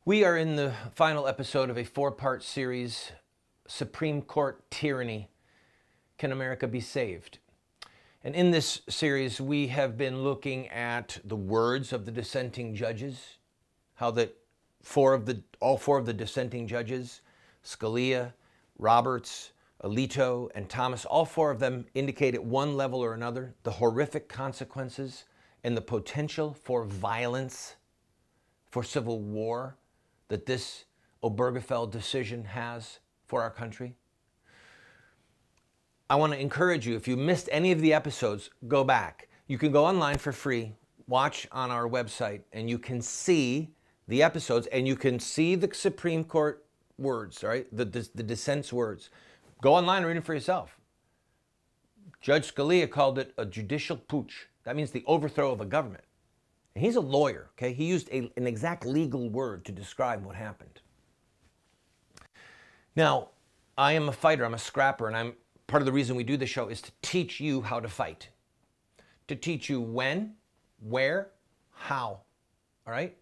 We are in the final episode of a four-part series, Supreme Court Tyranny. Can America be saved? And in this series, we have been looking at the words of the dissenting judges, how that all four of the dissenting judges, Scalia, Roberts, Alito, and Thomas, all four of them indicate at one level or another the horrific consequences and the potential for violence, for civil war, that this Obergefell decision has for our country. I want to encourage you, if you missed any of the episodes, go back. You can go online for free, watch on our website, and you can see the episodes, and you can see the Supreme Court words, right? The dissent's words. Go online and read them for yourself. Judge Scalia called it a judicial putsch. That means the overthrow of a government. And he's a lawyer, okay? He used an exact legal word to describe what happened. Now, I am a fighter, I'm a scrapper, and part of the reason we do this show is to teach you how to fight. To teach you when, where, how, all right?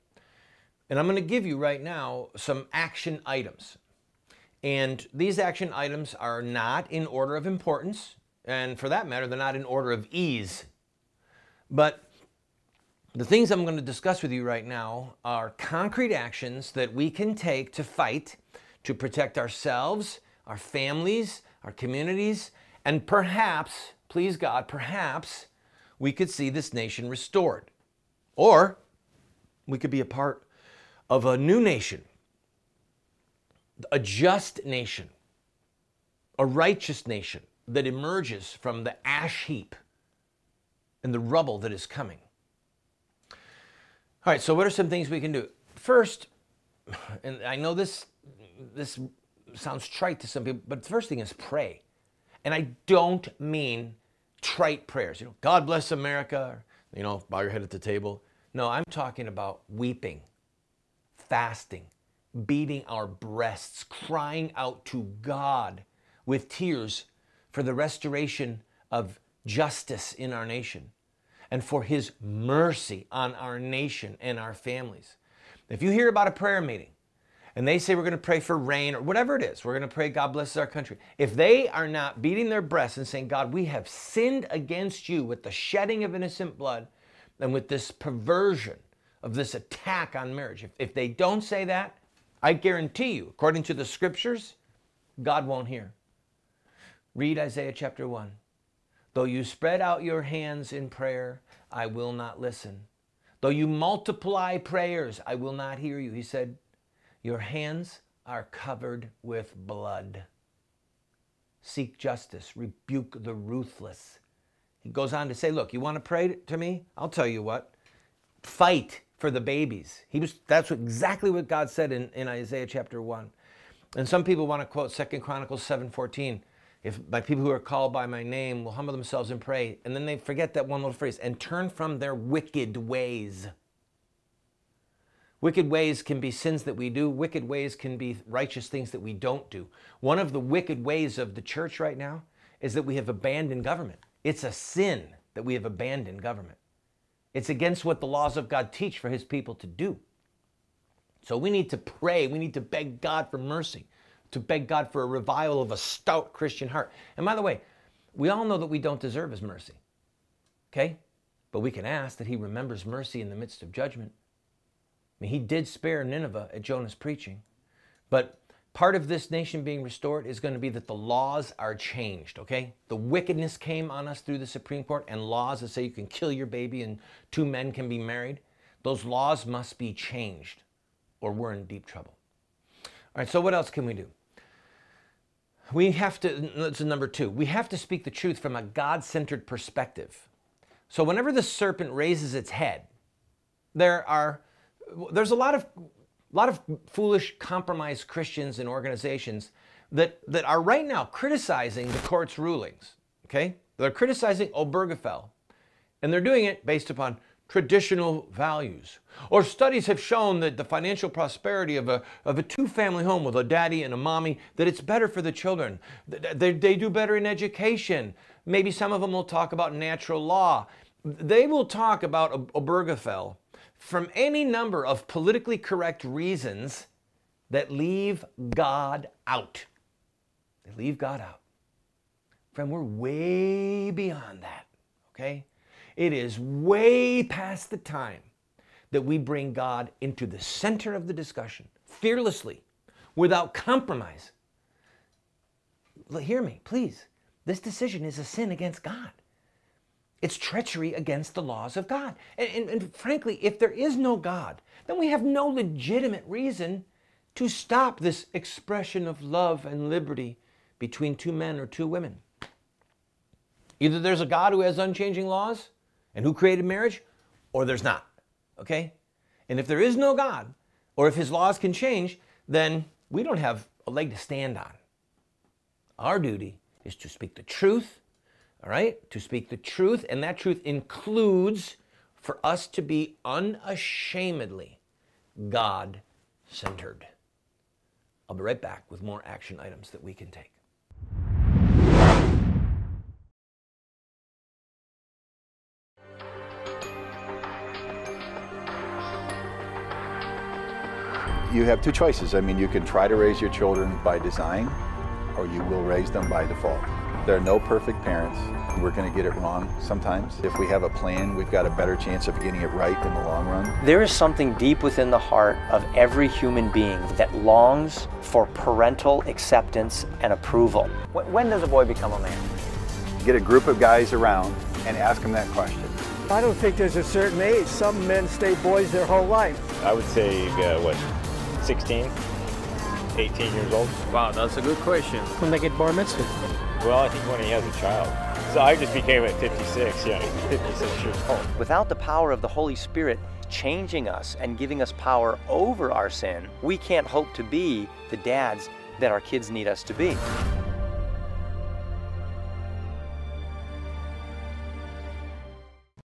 And I'm gonna give you right now some action items. And these action items are not in order of importance, and for that matter, they're not in order of ease. But the things I'm going to discuss with you right now are concrete actions that we can take to fight, to protect ourselves, our families, our communities, and perhaps, please God, perhaps we could see this nation restored. Or we could be a part of a new nation, a just nation, a righteous nation that emerges from the ash heap and the rubble that is coming. All right, so what are some things we can do? First, and I know this sounds trite to some people, but the first thing is pray. And I don't mean trite prayers. God bless America, or, bow your head at the table. No, I'm talking about weeping, fasting, beating our breasts, crying out to God with tears for the restoration of justice in our nation, and for his mercy on our nation and our families. If you hear about a prayer meeting and they say we're going to pray for rain or whatever it is, we're going to pray God blesses our country. If they are not beating their breasts and saying, God, we have sinned against you with the shedding of innocent blood and with this perversion of this attack on marriage, if they don't say that, I guarantee you, according to the scriptures, God won't hear. Read Isaiah chapter 1. Though you spread out your hands in prayer, I will not listen. Though you multiply prayers, I will not hear you. He said, your hands are covered with blood. Seek justice, rebuke the ruthless. He goes on to say, look, you want to pray to me? I'll tell you what. Fight for the babies. That's exactly what God said in Isaiah chapter 1. And some people want to quote 2 Chronicles 7:14. If my people who are called by my name will humble themselves and pray, and then they forget that one little phrase, and turn from their wicked ways. Wicked ways can be sins that we do. Wicked ways can be righteous things that we don't do. One of the wicked ways of the church right now is that we have abandoned government. It's a sin that we have abandoned government. It's against what the laws of God teach for his people to do. So we need to pray. We need to beg God for mercy, to beg God for a revival of a stout Christian heart. And by the way, we all know that we don't deserve his mercy, okay? But we can ask that he remembers mercy in the midst of judgment. I mean, he did spare Nineveh at Jonah's preaching, but part of this nation being restored is going to be that the laws are changed, okay? The wickedness came on us through the Supreme Court, and laws that say you can kill your baby and two men can be married. Those laws must be changed, or we're in deep trouble. All right, so what else can we do? We have to, that's number two, we have to speak the truth from a God-centered perspective. So whenever the serpent raises its head, there's a lot of foolish, compromised Christians and organizations that are right now criticizing the court's rulings, okay? They're criticizing Obergefell, and they're doing it based upon traditional values. Or studies have shown that the financial prosperity of a two-family home with a daddy and a mommy, that it's better for the children. They do better in education. Maybe some of them will talk about natural law. They will talk about Obergefell from any number of politically correct reasons that leave God out. They leave God out. Friend, we're way beyond that, okay? It is way past the time that we bring God into the center of the discussion, fearlessly, without compromise. Hear me, please. This decision is a sin against God. It's treachery against the laws of God. And frankly, if there is no God, then we have no legitimate reason to stop this expression of love and liberty between two men or two women. Either there's a God who has unchanging laws and who created marriage, or there's not, okay? And if there is no God, or if his laws can change, then we don't have a leg to stand on. Our duty is to speak the truth, all right? To speak the truth, and that truth includes for us to be unashamedly God-centered. I'll be right back with more action items that we can take. You have two choices. I mean, you can try to raise your children by design, or you will raise them by default. There are no perfect parents. We're going to get it wrong sometimes. If we have a plan, we've got a better chance of getting it right in the long run. There is something deep within the heart of every human being that longs for parental acceptance and approval. When does a boy become a man? Get a group of guys around and ask them that question. I don't think there's a certain age. Some men stay boys their whole life. I would say, 16, 18 years old. Wow, that's a good question. When they get bar mitzvah? Well, I think when he has a child. So I just became at 56, 56 years old. Without the power of the Holy Spirit changing us and giving us power over our sin, we can't hope to be the dads that our kids need us to be.